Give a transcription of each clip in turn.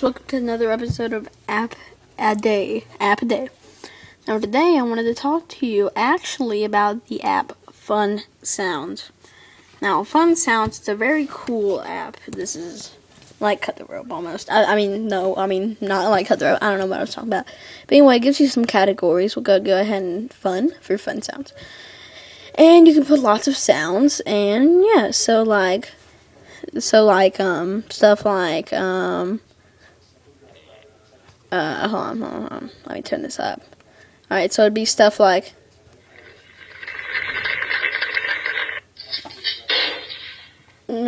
Welcome to another episode of App a Day. Now today I wanted to talk to you actually about the app Fun Sounds. Now Fun Sounds is a very cool app. This is like Cut the Rope almost. I mean not like Cut the Rope. I don't know what I was talking about. But anyway, it gives you some categories. We'll go ahead and fun sounds. And you can put lots of sounds and yeah, stuff like hold on. Let me turn this up. Alright, so it'd be stuff like and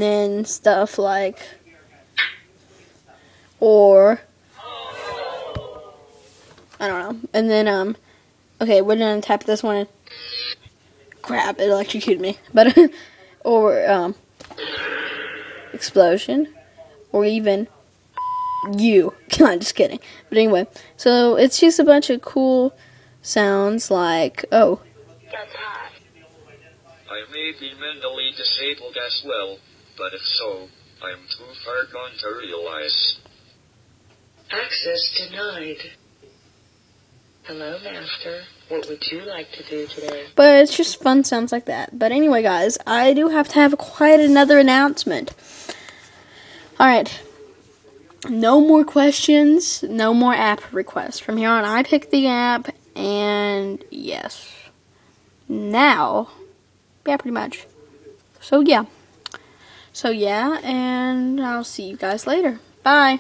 then stuff like or I don't know. And then okay, we're gonna tap this one and crap, it electrocuted me. But or explosion, or even you. I'm just kidding. But anyway, so it's just a bunch of cool sounds like, oh. I may be mentally disabled as well, but if so, I'm too far gone to realize. Access denied. Hello, Master. What would you like to do today? But it's just fun sounds like that. But anyway, guys, I do have to have quite another announcement. Alright. No more questions, no more app requests. From here on, I pick the app, and yes. Now, yeah, pretty much. So, yeah, and I'll see you guys later. Bye.